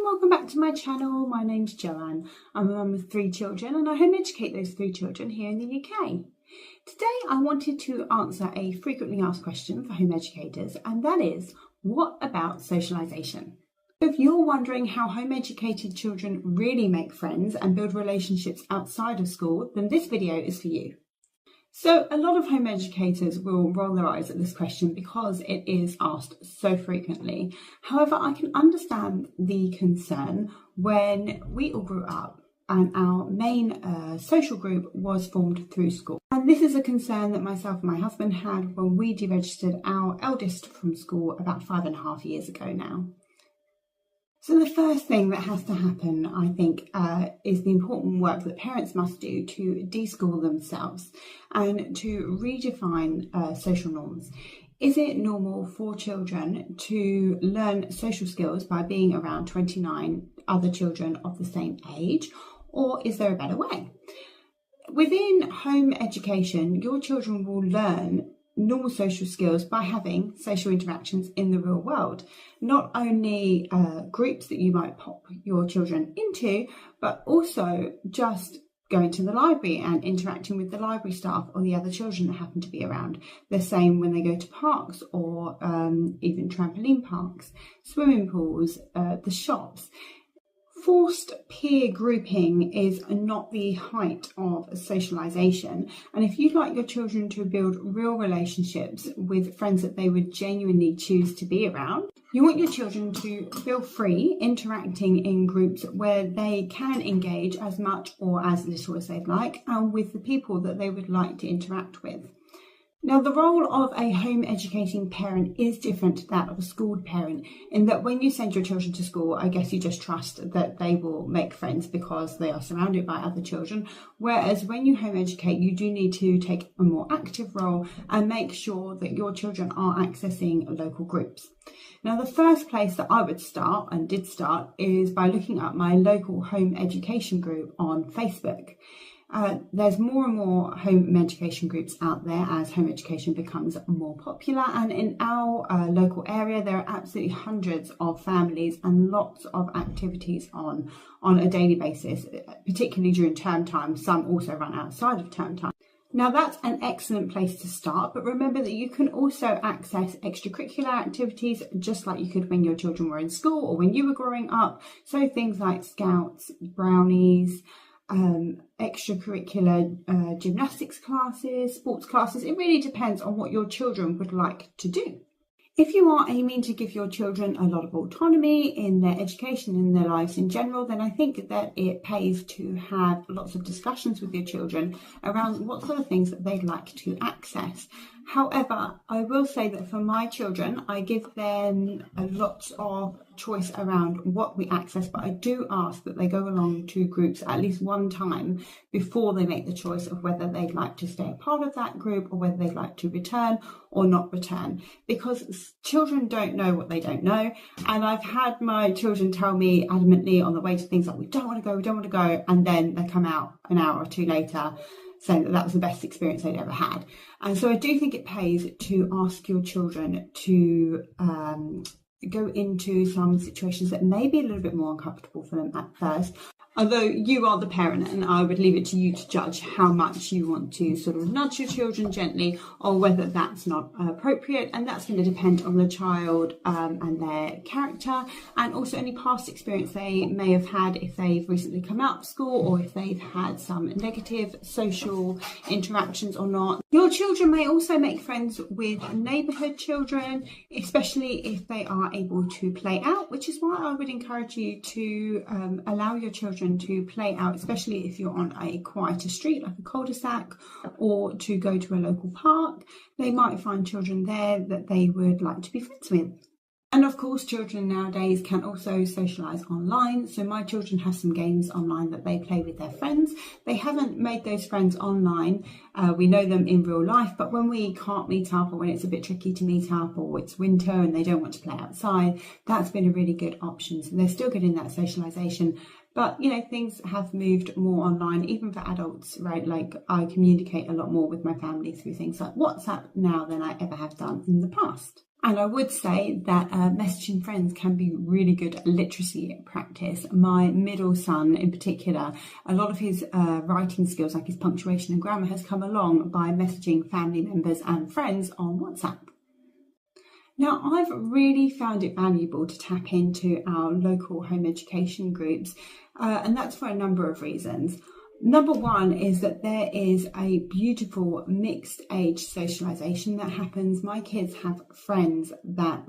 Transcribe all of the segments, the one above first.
welcome back to my channel. My name's Joanne. I'm a mum of 3 children and I home educate those 3 children here in the UK. Today I wanted to answer a frequently asked question for home educators, and that is, what about socialization? If you're wondering how home educated children really make friends and build relationships outside of school, then this video is for you. So a lot of home educators will roll their eyes at this question because it is asked so frequently. However, I can understand the concern when we all grew up and our main social group was formed through school. And this is a concern that myself and my husband had when we deregistered our eldest from school about 5.5 years ago now. So the first thing that has to happen, I think, is the important work that parents must do to de-school themselves and to redefine social norms. Is it normal for children to learn social skills by being around 29 other children of the same age, or is there a better way? Within home education, your children will learn normal social skills by having social interactions in the real world. Not only groups that you might pop your children into, but also just going to the library and interacting with the library staff or the other children that happen to be around. The same when they go to parks or even trampoline parks, swimming pools, the shops. Forced peer grouping is not the height of socialization, and if you'd like your children to build real relationships with friends that they would genuinely choose to be around, you want your children to feel free interacting in groups where they can engage as much or as little as they'd like, and with the people that they would like to interact with. Now, the role of a home educating parent is different to that of a schooled parent, in that when you send your children to school, I guess you just trust that they will make friends because they are surrounded by other children. Whereas when you home educate, you do need to take a more active role and make sure that your children are accessing local groups. Now, the first place that I would start, and did start, is by looking up my local home education group on Facebook. There's more and more home education groups out there as home education becomes more popular, and in our local area there are absolutely hundreds of families and lots of activities on a daily basis, particularly during term time. Some also run outside of term time. Now, that's an excellent place to start, but remember that you can also access extracurricular activities just like you could when your children were in school or when you were growing up. So things like scouts, brownies, extracurricular gymnastics classes, sports classes. It really depends on what your children would like to do. If you are aiming to give your children a lot of autonomy in their education, in their lives in general, then I think that it pays to have lots of discussions with your children around what sort of things that they'd like to access. However, I will say that for my children, I give them a lot of choice around what we access, but I do ask that they go along to groups at least one time before they make the choice of whether they'd like to stay a part of that group or whether they'd like to return or not return, because children don't know what they don't know. And I've had my children tell me adamantly on the way to things like, we don't want to go, and then they come out an hour or 2 later saying that was the best experience they'd ever had. And so I do think it pays to ask your children to go into some situations that may be a little bit more uncomfortable for them at first. Although you are the parent, and I would leave it to you to judge how much you want to sort of nudge your children gently or whether that's not appropriate. And that's going to depend on the child and their character, and also any past experience they may have had if they've recently come out of school or if they've had some negative social interactions or not. Your children may also make friends with neighbourhood children, especially if they are able to play out, which is why I would encourage you to allow your children to play out, especially if you're on a quieter street like a cul-de-sac, or to go to a local park. They might find children there that they would like to be friends with. And of course, children nowadays can also socialise online. So my children have some games online that they play with their friends. They haven't made those friends online. We know them in real life, but when we can't meet up, or when it's a bit tricky to meet up, or it's winter and they don't want to play outside, that's been a really good option. So they're still getting that socialisation. But, you know, things have moved more online, even for adults, right? Like, I communicate a lot more with my family through things like WhatsApp now than I ever have done in the past. And I would say that messaging friends can be really good literacy practice. My middle son in particular, a lot of his writing skills, like his punctuation and grammar, has come along by messaging family members and friends on WhatsApp. Now, I've really found it valuable to tap into our local home education groups, and that's for a number of reasons. Number one is that there is a beautiful mixed age socialization that happens. My kids have friends that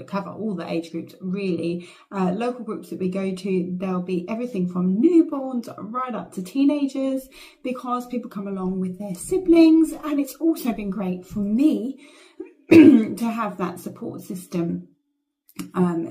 cover all the age groups, really. Local groups that we go to, there'll be everything from newborns right up to teenagers, because people come along with their siblings. And it's also been great for me to have that support system.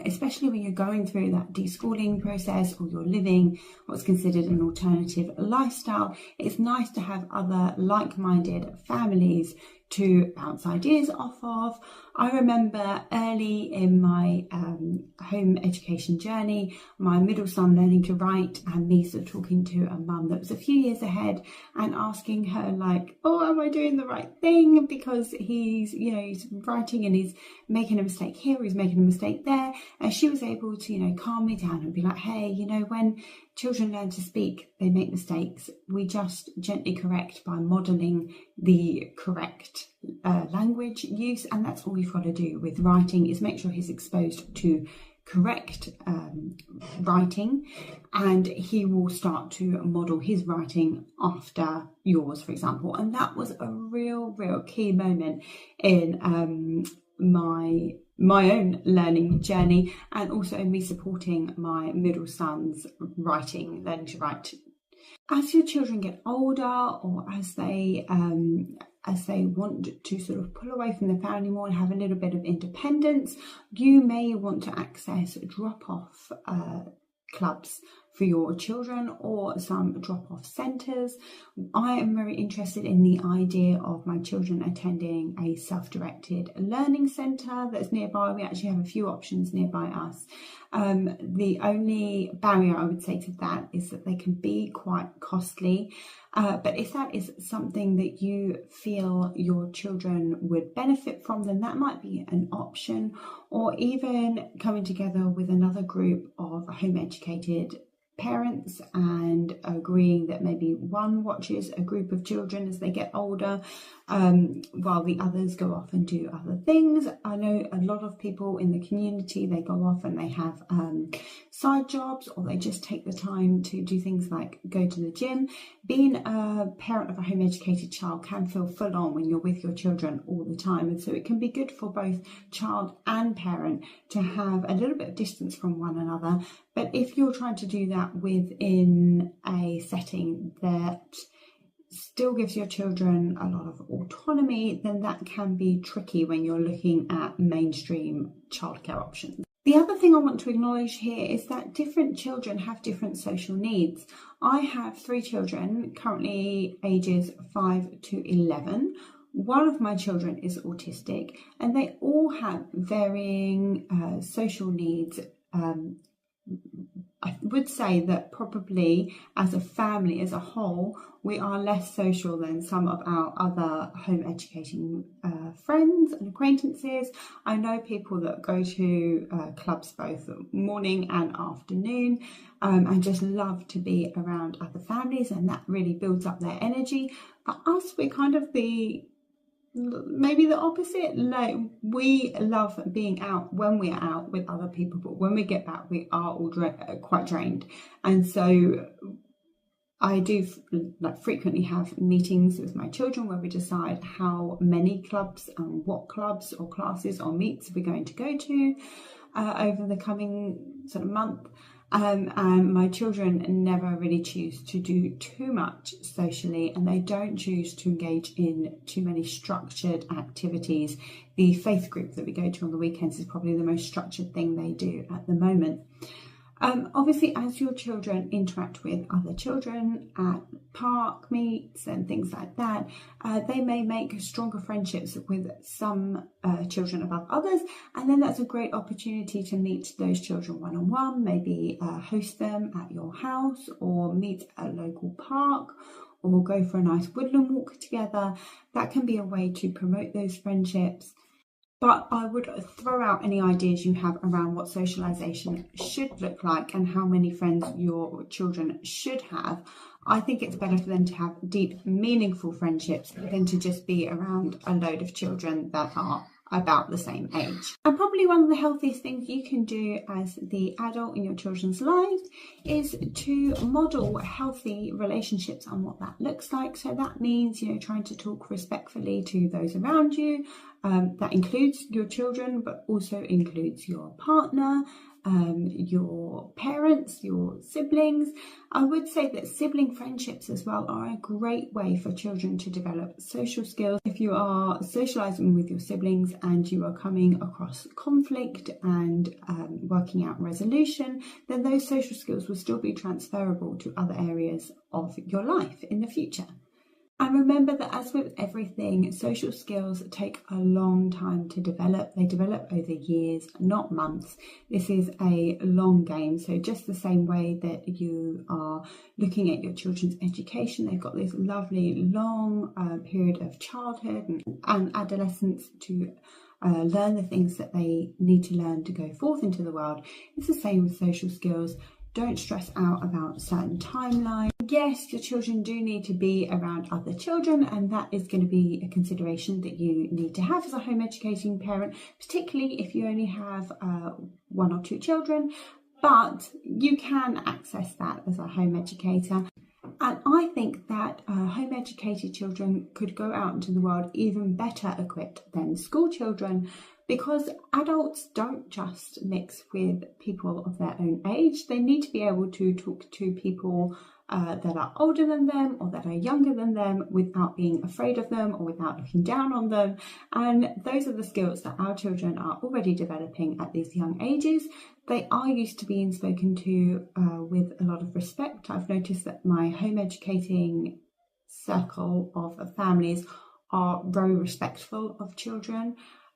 Especially when you're going through that deschooling process, or you're living what's considered an alternative lifestyle, it's nice to have other like-minded families to bounce ideas off of. I remember early in my home education journey, my middle son learning to write, and me sort of talking to a mum that was a few years ahead and asking her, like, oh, am I doing the right thing? Because he's writing and he's making a mistake here, he's making a mistake there. And she was able to, calm me down and be like, hey, when children learn to speak, they make mistakes. We just gently correct by modelling the correct language use, and that's all you've got to do with writing, is make sure he's exposed to correct writing, and he will start to model his writing after yours, for example. And that was a real key moment in my own learning journey, and also me supporting my middle son's learning to write. As your children get older, or as they want to sort of pull away from the family more and have a little bit of independence, you may want to access drop-off clubs for your children, or some drop-off centres. I am very interested in the idea of my children attending a self-directed learning centre that's nearby. We actually have a few options nearby us. The only barrier I would say to that is that they can be quite costly. But if that is something that you feel your children would benefit from, then that might be an option. Or even coming together with another group of home educated parents and agreeing that maybe one watches a group of children as they get older, while the others go off and do other things. I know a lot of people in the community, they go off and they have side jobs, or they just take the time to do things like go to the gym. Being a parent of a home educated child can feel full on when you're with your children all the time, and so it can be good for both child and parent to have a little bit of distance from one another. But if you're trying to do that within a setting that still gives your children a lot of autonomy, then that can be tricky when you're looking at mainstream childcare options. The other thing I want to acknowledge here is that different children have different social needs. I have 3 children, currently ages 5 to 11. One of my children is autistic, and they all have varying social needs. I would say that probably as a family, as a whole, we are less social than some of our other home educating friends and acquaintances. I know people that go to clubs both morning and afternoon, and just love to be around other families, and that really builds up their energy. For us, we're kind of maybe the opposite. Like, we love being out when we're out with other people, but when we get back, we are all quite drained. And so I do frequently have meetings with my children where we decide how many clubs and what clubs or classes or meets we're going to go to over the coming sort of month. And my children never really choose to do too much socially, and they don't choose to engage in too many structured activities. The faith group that we go to on the weekends is probably the most structured thing they do at the moment. Obviously, as your children interact with other children at park meets and things like that, they may make stronger friendships with some children above others, and then that's a great opportunity to meet those children one-on-one, maybe host them at your house, or meet at a local park, or go for a nice woodland walk together. That can be a way to promote those friendships. But I would throw out any ideas you have around what socialization should look like and how many friends your children should have. I think it's better for them to have deep, meaningful friendships than to just be around a load of children that are about the same age. And probably one of the healthiest things you can do as the adult in your children's lives is to model healthy relationships and what that looks like. So that means, trying to talk respectfully to those around you. That includes your children, but also includes your partner, your parents, your siblings. I would say that sibling friendships as well are a great way for children to develop social skills. If you are socializing with your siblings and you are coming across conflict and working out resolution, then those social skills will still be transferable to other areas of your life in the future. And remember that, as with everything, social skills take a long time to develop. They develop over years, not months. This is a long game. So just the same way that you are looking at your children's education, they've got this lovely long period of childhood and adolescence to learn the things that they need to learn to go forth into the world. It's the same with social skills. Don't stress out about certain timelines. Yes, your children do need to be around other children, and that is going to be a consideration that you need to have as a home educating parent, particularly if you only have 1 or 2 children, but you can access that as a home educator. And I think that home educated children could go out into the world even better equipped than school children, because adults don't just mix with people of their own age. They need to be able to talk to people that are older than them or that are younger than them without being afraid of them or without looking down on them. And those are the skills that our children are already developing at these young ages. They are used to being spoken to with a lot of respect. I've noticed that my home educating circle of families are very respectful of children.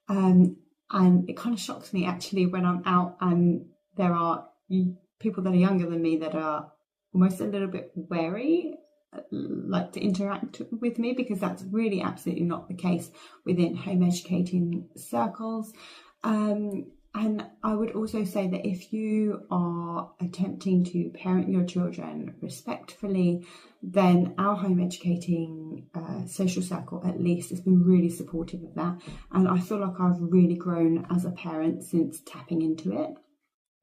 And it kind of shocks me actually when I'm out and there are people that are younger than me that are almost a little bit wary, like to interact with me, because that's really absolutely not the case within home educating circles. And I would also say that if you are attempting to parent your children respectfully, then our home educating social circle at least has been really supportive of that. And I feel like I've really grown as a parent since tapping into it.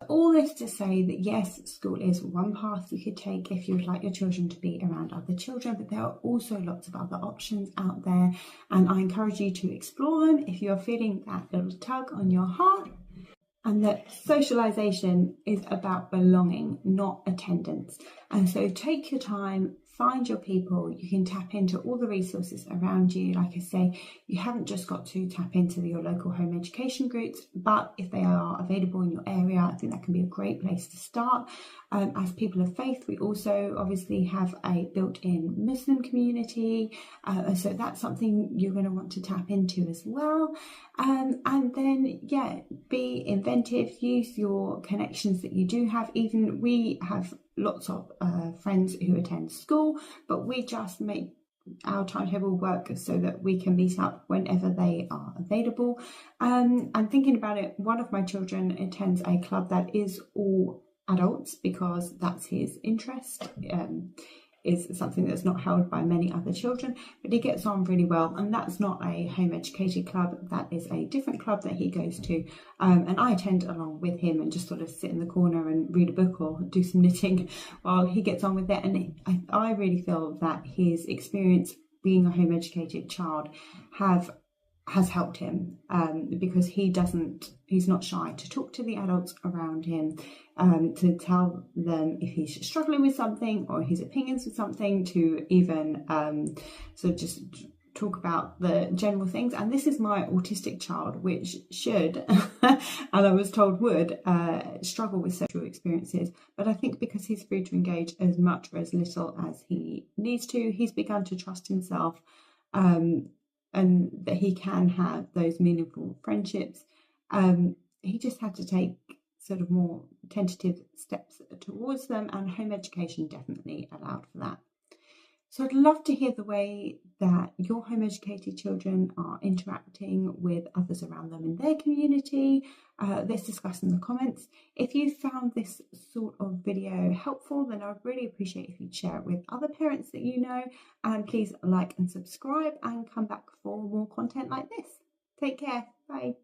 All this to say that yes, school is one path you could take if you would like your children to be around other children, but there are also lots of other options out there, and I encourage you to explore them if you're feeling that little tug on your heart. And that socialization is about belonging, not attendance. And so take your time, find your people. You can tap into all the resources around you. Like I say, you haven't just got to tap into your local home education groups, but if they are available in your area, I think that can be a great place to start. As people of faith, we also obviously have a built-in Muslim community, so that's something you're going to want to tap into as well. And then, be inventive, use your connections that you do have. Even we have lots of friends who attend school, but we just make our timetable work so that we can meet up whenever they are available. And thinking about it, one of my children attends a club that is all adults because that's his interest. Is something that's not held by many other children, but he gets on really well, and that's not a home educated club. That is a different club that he goes to, and I attend along with him and just sort of sit in the corner and read a book or do some knitting while he gets on with it. And I really feel that his experience being a home educated child has helped him, because he's not shy to talk to the adults around him, to tell them if he's struggling with something or his opinions with something, to even sort of just talk about the general things. And this is my autistic child, which should, and I was told would, struggle with social experiences. But I think because he's free to engage as much or as little as he needs to, he's begun to trust himself, and that he can have those meaningful friendships. He just had to take sort of more tentative steps towards them, and home education definitely allowed for that. So I'd love to hear the way that your home educated children are interacting with others around them in their community. Let's discuss in the comments. If you found this sort of video helpful, then I'd really appreciate if you'd share it with other parents that you know. And please like and subscribe and come back for more content like this. Take care. Bye.